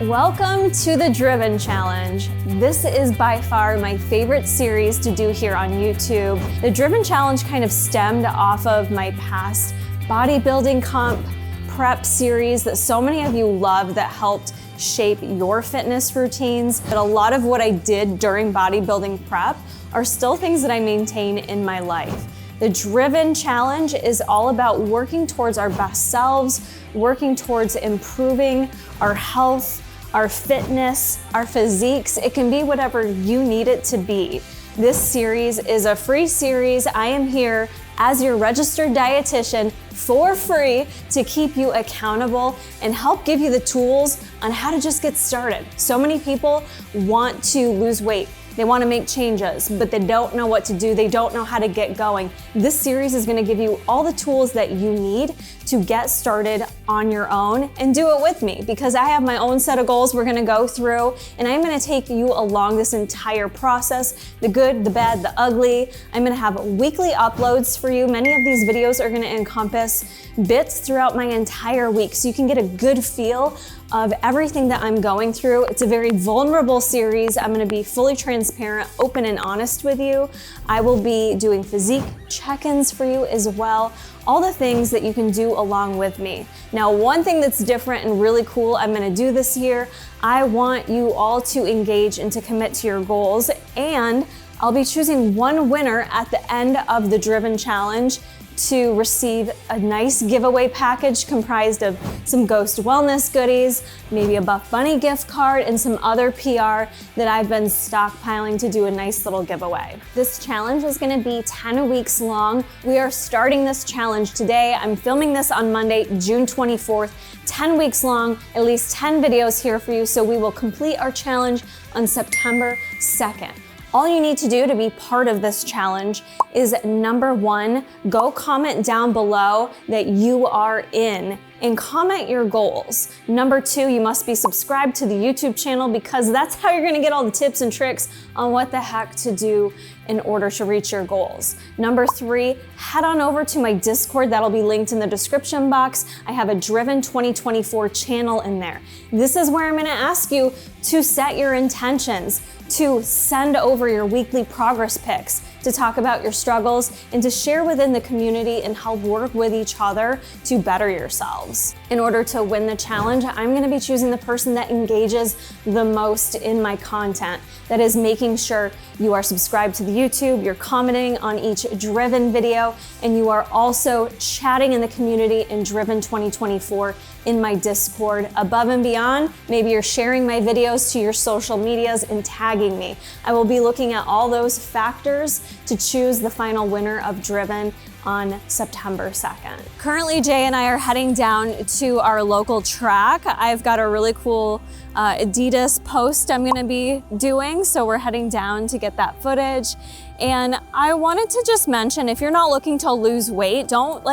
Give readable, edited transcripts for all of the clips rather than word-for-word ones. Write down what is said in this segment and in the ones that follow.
Welcome to the Driven Challenge. This is by far my favorite series to do here on YouTube. The Driven Challenge kind of stemmed off of my past bodybuilding comp prep series that so many of you love that helped shape your fitness routines. But a lot of what I did during bodybuilding prep are still things that I maintain in my life. The Driven Challenge is all about working towards our best selves, working towards improving our health, our fitness, our physiques. It can be whatever you need it to be. This series is a free series. I am here as your registered dietitian for free to keep you accountable and help give you the tools on how to just get started. So many people want to lose weight. They want to make changes, but they don't know what to do. They don't know how to get going. This series is going to give you all the tools that you need to get started on your own and do it with me, because I have my own set of goals we're going to go through, and I'm going to take you along this entire process, the good, the bad, the ugly. I'm going to have weekly uploads for you. Many of these videos are going to encompass bits throughout my entire week, so you can get a good feel of everything that I'm going through. It's a very vulnerable series. I'm gonna be fully transparent, open and honest with you. I will be doing physique check-ins for you as well. All the things that you can do along with me. Now, one thing that's different and really cool I'm gonna do this year, I want you all to engage and to commit to your goals, and I'll be choosing one winner at the end of the Driven Challenge to receive a nice giveaway package comprised of some Ghost Wellness goodies, maybe a Buff Bunny gift card, and some other PR that I've been stockpiling to do a nice little giveaway. This challenge is gonna be 10 weeks long. We are starting this challenge today. I'm filming this on Monday, June 24th, 10 weeks long, at least 10 videos here for you, so we will complete our challenge on September 2nd. All you need to do to be part of this challenge is, number one, go comment down below that you are in and comment your goals. Number two, you must be subscribed to the YouTube channel, because that's how you're gonna get all the tips and tricks on what the heck to do in order to reach your goals. Number three, head on over to my Discord. That'll be linked in the description box. I have a Driven 2024 channel in there. This is where I'm gonna ask you to set your intentions, to send over your weekly progress pics, to talk about your struggles, and to share within the community and help work with each other to better yourselves. In order to win the challenge, I'm gonna be choosing the person that engages the most in my content. That is making sure you are subscribed to the YouTube, you're commenting on each Driven video, and you are also chatting in the community in Driven 2024 in my Discord. Above and beyond, maybe you're sharing my videos to your social medias and tagging me. I will be looking at all those factors to choose the final winner of Driven on September 2nd. Currently, Jay and I are heading down to our local track. I've got a really cool Adidas post I'm gonna be doing, so we're heading down to get that footage. And I wanted to just mention, if you're not looking to lose weight, don't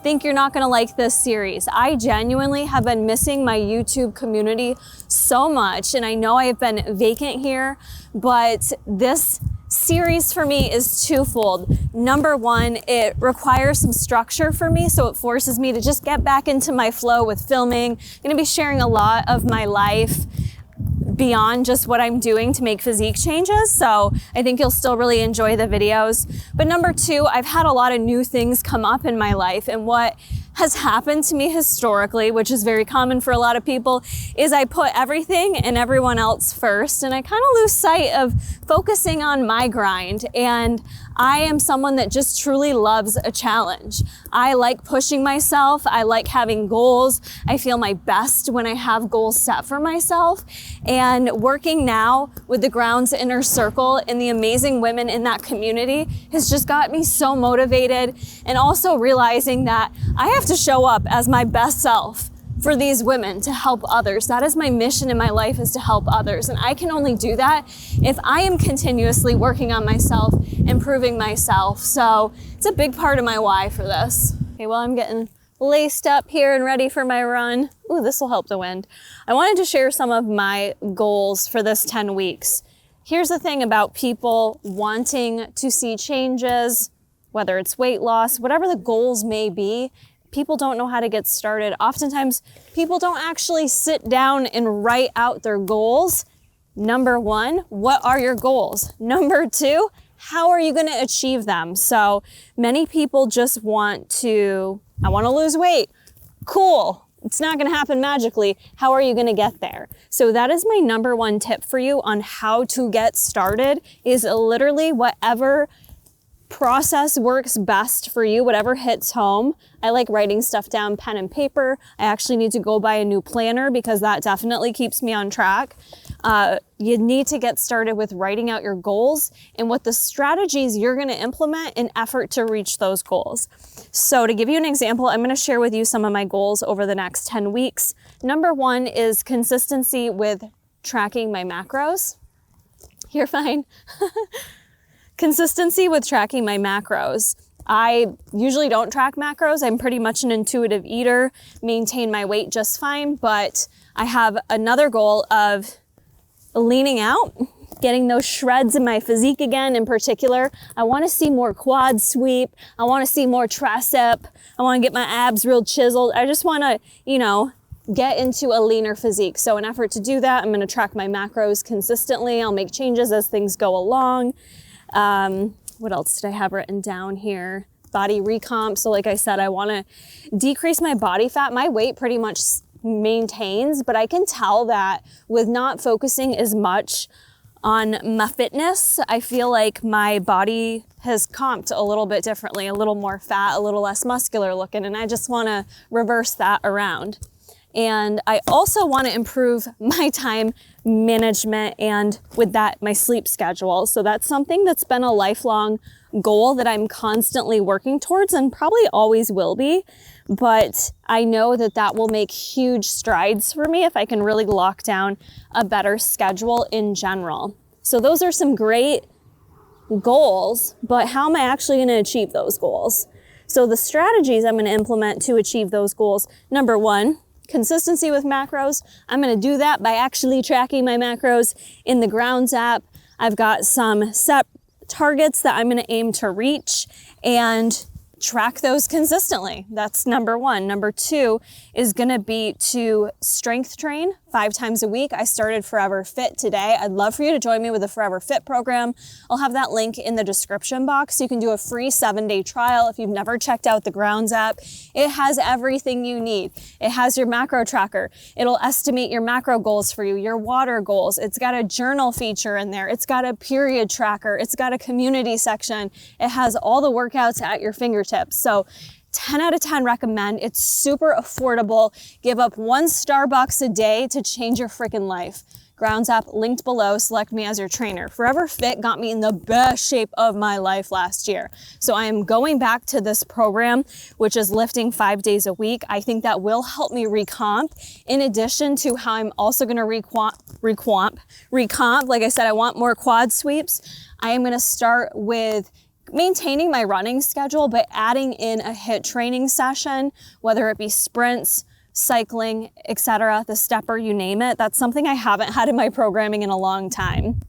think you're not gonna like this series. I genuinely have been missing my YouTube community so much, and I know I've been vacant here, but this series for me is twofold. Number one, it requires some structure for me, so it forces me to just get back into my flow with filming. I'm gonna be sharing a lot of my life beyond just what I'm doing to make physique changes, so I think you'll still really enjoy the videos. But number two, I've had a lot of new things come up in my life, and what has happened to me historically, which is very common for a lot of people, is I put everything and everyone else first, and I kind of lose sight of focusing on my grind. And I am someone that just truly loves a challenge. I like pushing myself. I like having goals. I feel my best when I have goals set for myself. And working now with the Grounds Inner Circle and the amazing women in that community has just got me so motivated, and also realizing that I have to show up as my best self for these women to help others. That is my mission in my life, is to help others. And I can only do that if I am continuously working on myself, improving myself. So it's a big part of my why for this. Okay, well, I'm getting laced up here and ready for my run. Ooh, this will help the wind. I wanted to share some of my goals for this 10 weeks. Here's the thing about people wanting to see changes, whether it's weight loss, whatever the goals may be, people don't know how to get started. Oftentimes, people don't actually sit down and write out their goals. Number one, what are your goals? Number two, how are you going to achieve them? So many people just I want to lose weight. Cool. It's not going to happen magically. How are you going to get there? So that is my number one tip for you on how to get started, is literally whatever process works best for you, whatever hits home. I like writing stuff down, pen and paper. I actually need to go buy a new planner because that definitely keeps me on track. You need to get started with writing out your goals and what the strategies you're going to implement in effort to reach those goals. So to give you an example, I'm going to share with you some of my goals over the next 10 weeks. Number one is consistency with tracking my macros. You're fine. Consistency with tracking my macros. I usually don't track macros. I'm pretty much an intuitive eater, maintain my weight just fine, but I have another goal of leaning out, getting those shreds in my physique again. In particular, I want to see more quad sweep. I want to see more tricep. I want to get my abs real chiseled. I just want to, get into a leaner physique. So in effort to do that, I'm going to track my macros consistently. I'll make changes as things go along. What else did I have written down here? Body recomp. So like I said, I want to decrease my body fat. My weight pretty much maintains, but I can tell that with not focusing as much on my fitness, I feel like my body has comped a little bit differently, a little more fat, a little less muscular looking, and I just want to reverse that around. And I also want to improve my time management and with that, my sleep schedule. So that's something that's been a lifelong goal that I'm constantly working towards and probably always will be. But I know that that will make huge strides for me if I can really lock down a better schedule in general. So those are some great goals, but how am I actually going to achieve those goals? So the strategies I'm going to implement to achieve those goals. Number one, consistency with macros. I'm going to do that by actually tracking my macros in the Grounds app. I've got some set targets that I'm going to aim to reach and track those consistently. That's number one. Number two is going to be to strength train 5 times a week. I started Forever Fit today. I'd love for you to join me with the Forever Fit program. I'll have that link in the description box. You can do a free 7-day trial if you've never checked out the Grounds app. It has everything you need. It has your macro tracker. It'll estimate your macro goals for you, your water goals. It's got a journal feature in there. It's got a period tracker. It's got a community section. It has all the workouts at your fingertips. So 10 out of 10 recommend. It's super affordable. Give up 1 Starbucks a day to change your freaking life. Grounds app linked below. Select me as your trainer. Forever Fit got me in the best shape of my life last year. So I am going back to this program, which is lifting 5 days a week. I think that will help me recomp, in addition to how I'm also going to recomp. Like I said, I want more quad sweeps. I am going to start with maintaining my running schedule, but adding in a HIIT training session, whether it be sprints, cycling, etc., the stepper, you name it. That's something I haven't had in my programming in a long time.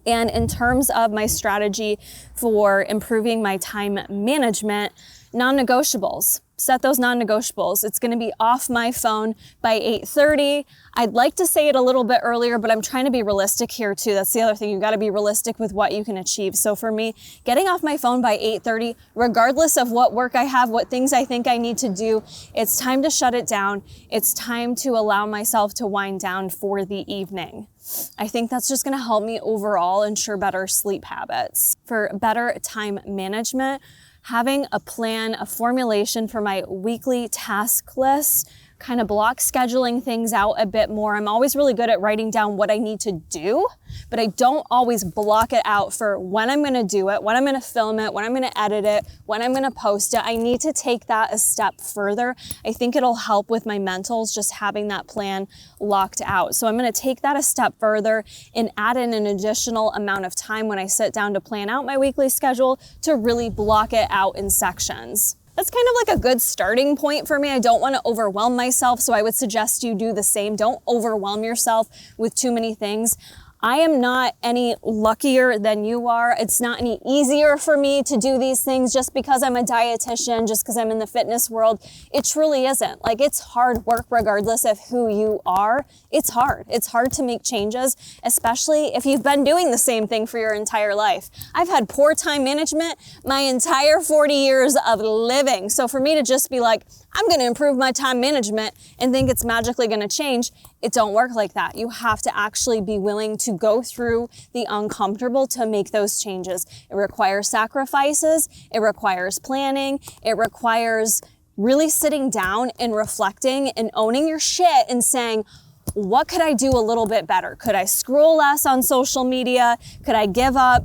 And in terms of my strategy for improving my time management, non-negotiables. Set those non-negotiables. It's going to be off my phone by 8:30. I'd like to say it a little bit earlier, but I'm trying to be realistic here too. That's the other thing. You've got to be realistic with what you can achieve. So for me, getting off my phone by 8:30, regardless of what work I have, what things I think I need to do, it's time to shut it down. It's time to allow myself to wind down for the evening. I think that's just going to help me overall ensure better sleep habits. For better time management, having a plan, a formulation for my weekly task list, kind of block scheduling things out a bit more. I'm always really good at writing down what I need to do, but I don't always block it out for when I'm going to do it, when I'm going to film it, when I'm going to edit it, when I'm going to post it. I need to take that a step further. I think it'll help with my mentals just having that plan locked out. So I'm going to take that a step further and add in an additional amount of time when I sit down to plan out my weekly schedule to really block it out in sections. That's kind of like a good starting point for me. I don't want to overwhelm myself, so I would suggest you do the same. Don't overwhelm yourself with too many things. I am not any luckier than you are. It's not any easier for me to do these things just because I'm a dietitian, just because I'm in the fitness world. It truly isn't. Like, it's hard work regardless of who you are. It's hard. It's hard to make changes, especially if you've been doing the same thing for your entire life. I've had poor time management my entire 40 years of living. So for me to just be like, I'm going to improve my time management and think it's magically going to change, it don't work like that. You have to actually be willing to go through the uncomfortable to make those changes. It requires sacrifices. It requires planning. It requires really sitting down and reflecting and owning your shit and saying, what could I do a little bit better? Could I scroll less on social media? Could I give up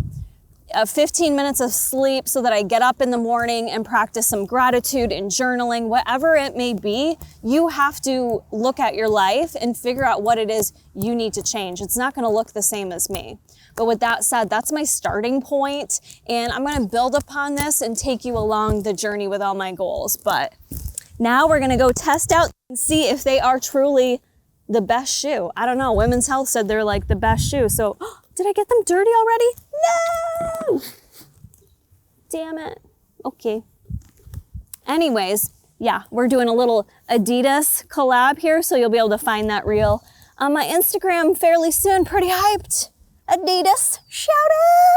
15 minutes of sleep so that I get up in the morning and practice some gratitude and journaling? Whatever it may be, you have to look at your life and figure out what it is you need to change. It's not going to look the same as me. But with that said, that's my starting point, and I'm going to build upon this and take you along the journey with all my goals. But now we're going to go test out and see if they are truly the best shoe. I don't know. Women's Health said they're like the best shoe. So did I get them dirty already? No! Damn it. Okay. Anyways, yeah, we're doing a little Adidas collab here, so you'll be able to find that reel on my Instagram fairly soon. Pretty hyped. Adidas, shout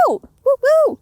out! Woo woo!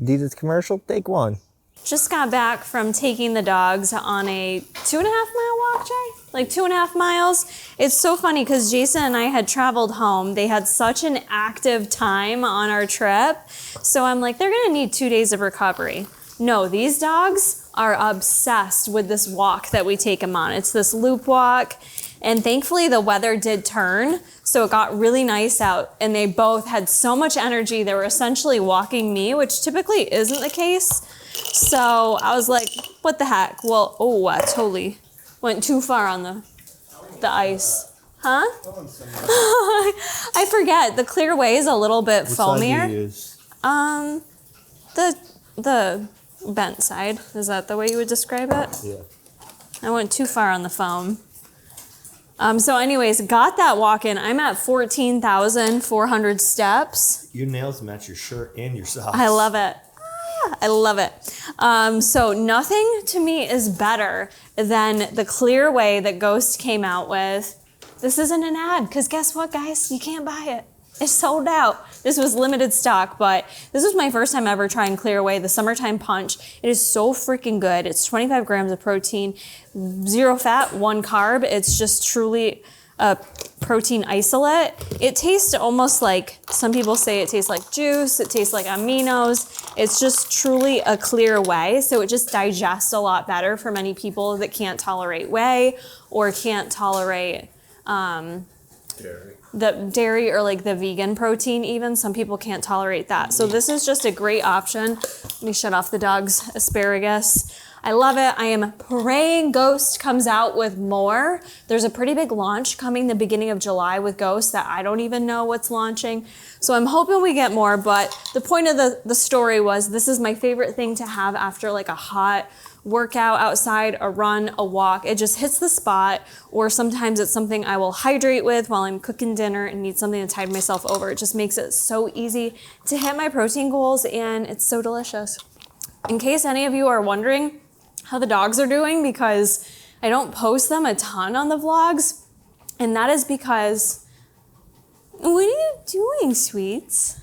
Adidas commercial, take one. Just got back from taking the dogs on a 2.5 mile walk, Jay? Like 2.5 miles. It's so funny because Jason and I had traveled home. They had such an active time on our trip. So I'm like, they're gonna need 2 days of recovery. No, these dogs are obsessed with this walk that we take them on. It's this loop walk. And thankfully the weather did turn, so it got really nice out, and they both had so much energy. They were essentially walking me, which typically isn't the case. So I was like, what the heck? Well, oh, I totally went too far on the ice. Huh? I forget. The Clearway is a little bit foamier. The bent side. Is that the way you would describe it? Yeah. I went too far on the foam. So anyways, got that walk in. I'm at 14,400 steps. Your nails match your shirt and your socks. I love it. I love it. So nothing to me is better than the Clearway that Ghost came out with. This isn't an ad, because guess what, guys? You can't buy it. It's sold out. This was limited stock, but this was my first time ever trying Clearway, the Summertime Punch. It is so freaking good. It's 25 grams of protein, 0 fat, 1 carb. It's just truly a protein isolate. It tastes almost like, some people say it tastes like juice, it tastes like aminos. It's just truly a clear whey, so it just digests a lot better for many people that can't tolerate whey or can't tolerate the dairy or like the vegan protein even. Some people can't tolerate that. So this is just a great option. Let me shut off the dog's asparagus. I love it. I am praying Ghost comes out with more. There's a pretty big launch coming the beginning of July with Ghost that I don't even know what's launching. So I'm hoping we get more, but the point of the story was this is my favorite thing to have after like a hot workout outside, a run, a walk. It just hits the spot, or sometimes it's something I will hydrate with while I'm cooking dinner and need something to tide myself over. It just makes it so easy to hit my protein goals, and it's so delicious. In case any of you are wondering how the dogs are doing, because I don't post them a ton on the vlogs, and that is because, what are you doing, sweets?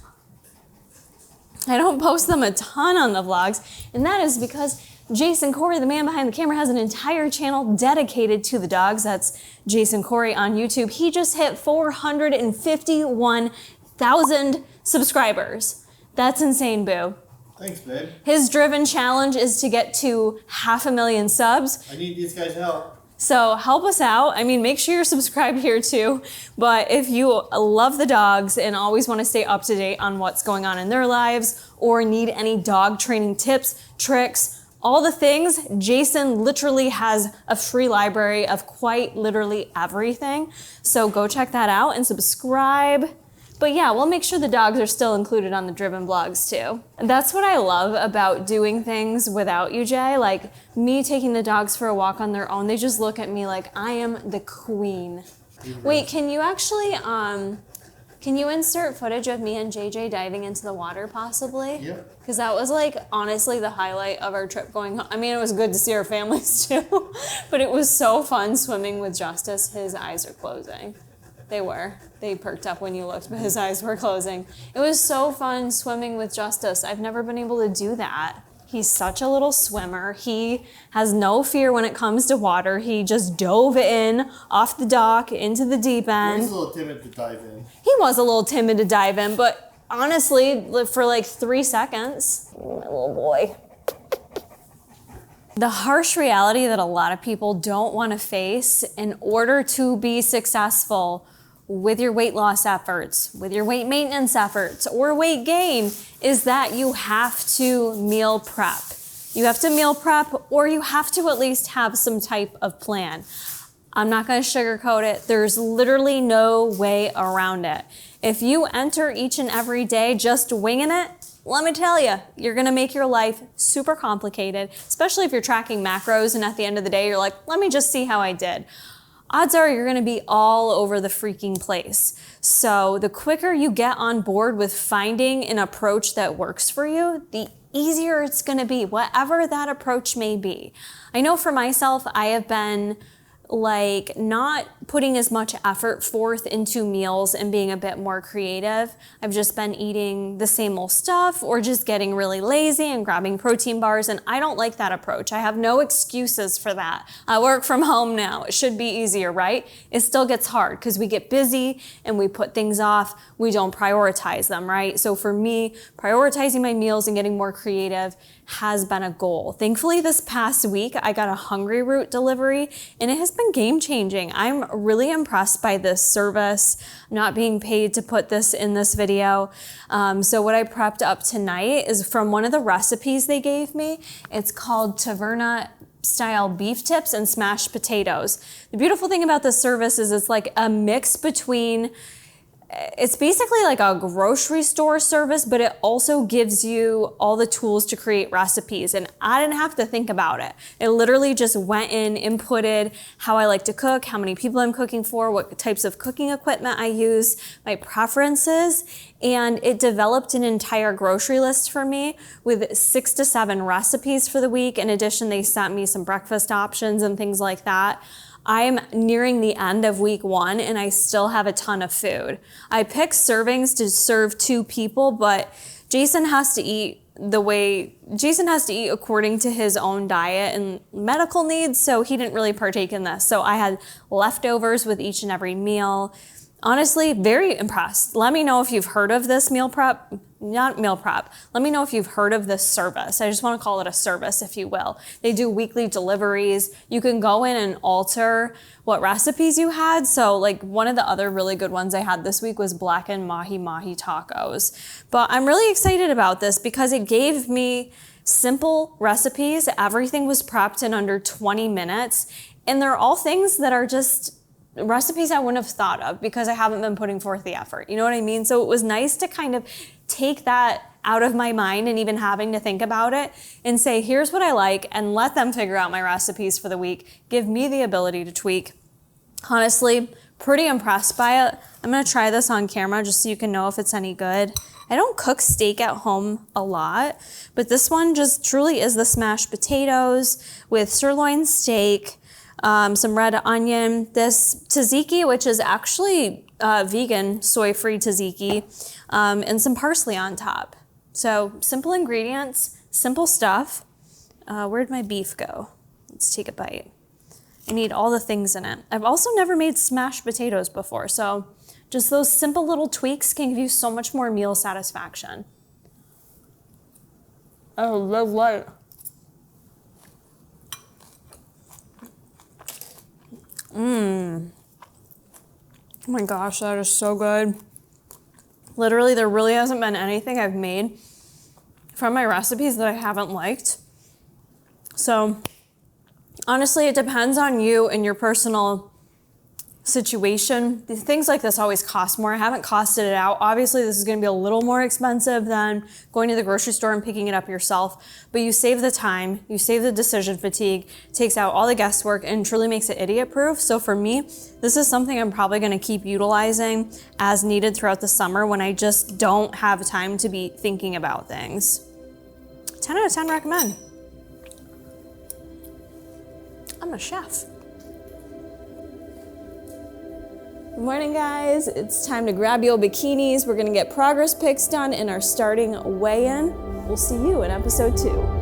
I don't post them a ton on the vlogs, and that is because Jason Corey, the man behind the camera, has an entire channel dedicated to the dogs. That's Jason Corey on YouTube. He just hit 451,000 subscribers. That's insane, boo. Thanks, babe. His driven challenge is to get to 500,000 subs. I need these guys' help. So help us out. I mean, make sure you're subscribed here too. But if you love the dogs and always want to stay up to date on what's going on in their lives, or need any dog training tips, tricks, all the things, Jason literally has a free library of quite literally everything. So go check that out and subscribe. But yeah, we'll make sure the dogs are still included on the Driven blogs too. And that's what I love about doing things without you, Jay. Like me taking the dogs for a walk on their own, they just look at me like I am the queen. Wait, can you actually Can you insert footage of me and JJ diving into the water possibly? Yep. Because that was like honestly the highlight of our trip going home. I mean, it was good to see our families too, but it was so fun swimming with Justice. His eyes are closing. They were. They perked up when you looked, but his eyes were closing. It was so fun swimming with Justice. I've never been able to do that. He's such a little swimmer. He has no fear when it comes to water. He just dove in off the dock into the deep end. He's a little timid to dive in. He was a little timid to dive in, but honestly, for like 3 seconds, my little boy. The harsh reality that a lot of people don't want to face in order to be successful with your weight loss efforts, with your weight maintenance efforts, or weight gain is that you have to meal prep. You have to meal prep, or you have to at least have some type of plan. I'm not going to sugarcoat it. There's literally no way around it. If you enter each and every day just winging it, let me tell you, you're going to make your life super complicated, especially if you're tracking macros and at the end of the day, you're like, let me just see how I did. Odds are you're going to be all over the freaking place. So the quicker you get on board with finding an approach that works for you, the easier it's going to be, whatever that approach may be. I know for myself, I have been like not putting as much effort forth into meals and being a bit more creative. I've just been eating the same old stuff or just getting really lazy and grabbing protein bars, and I don't like that approach. I have no excuses for that. I work from home now. It should be easier, right? It still gets hard because we get busy and we put things off. We don't prioritize them, right? So for me, prioritizing my meals and getting more creative has been a goal. Thankfully, this past week, I got a Hungry Root delivery and it has been game changing. I'm really impressed by this service, not being paid to put this in this video. So what I prepped up tonight is from one of the recipes they gave me. It's called Taverna style beef tips and smashed potatoes. The beautiful thing about this service is it's like a mix between it's basically like a grocery store service, but it also gives you all the tools to create recipes. And I didn't have to think about it. It literally just went in, inputted how I like to cook, how many people I'm cooking for, what types of cooking equipment I use, my preferences. And it developed an entire grocery list for me with 6 to 7 recipes for the week. In addition, they sent me some breakfast options and things like that. I'm nearing the end of week 1 and I still have a ton of food. I picked servings to serve 2 people, but Jason has to eat according to his own diet and medical needs, so he didn't really partake in this. So I had leftovers with each and every meal. Honestly, very impressed. Let me know if you've heard of this let me know if you've heard of this service. I just want to call it a service, if you will. They do weekly deliveries. You can go in and alter what recipes you had. So like one of the other really good ones I had this week was blackened mahi-mahi tacos. But I'm really excited about this because it gave me simple recipes. Everything was prepped in under 20 minutes. And they're all things that are just recipes I wouldn't have thought of because I haven't been putting forth the effort. You know what I mean? So it was nice to kind of take that out of my mind and even having to think about it and say, here's what I like, and let them figure out my recipes for the week. Give me the ability to tweak. Honestly, pretty impressed by it. I'm gonna try this on camera just so you can know if it's any good. I don't cook steak at home a lot, but this one just truly is the smashed potatoes with sirloin steak, some red onion, this tzatziki, which is actually vegan, soy-free tzatziki, and some parsley on top. So simple ingredients, simple stuff. Where'd my beef go? Let's take a bite. I need all the things in it. I've also never made smashed potatoes before, so just those simple little tweaks can give you so much more meal satisfaction. Oh, red light. Oh my gosh, that is so good. Literally, there really hasn't been anything I've made from my recipes that I haven't liked. So honestly, it depends on you and your personal situation, things like this always cost more. I haven't costed it out. Obviously, this is going to be a little more expensive than going to the grocery store and picking it up yourself, but you save the time, you save the decision fatigue, takes out all the guesswork, and truly makes it idiot-proof. So for me, this is something I'm probably going to keep utilizing as needed throughout the summer when I just don't have time to be thinking about things. 10 out of 10 recommend. I'm a chef. Good morning, guys. It's time to grab your bikinis. We're gonna get progress pics done in our starting weigh-in. We'll see you in episode 2.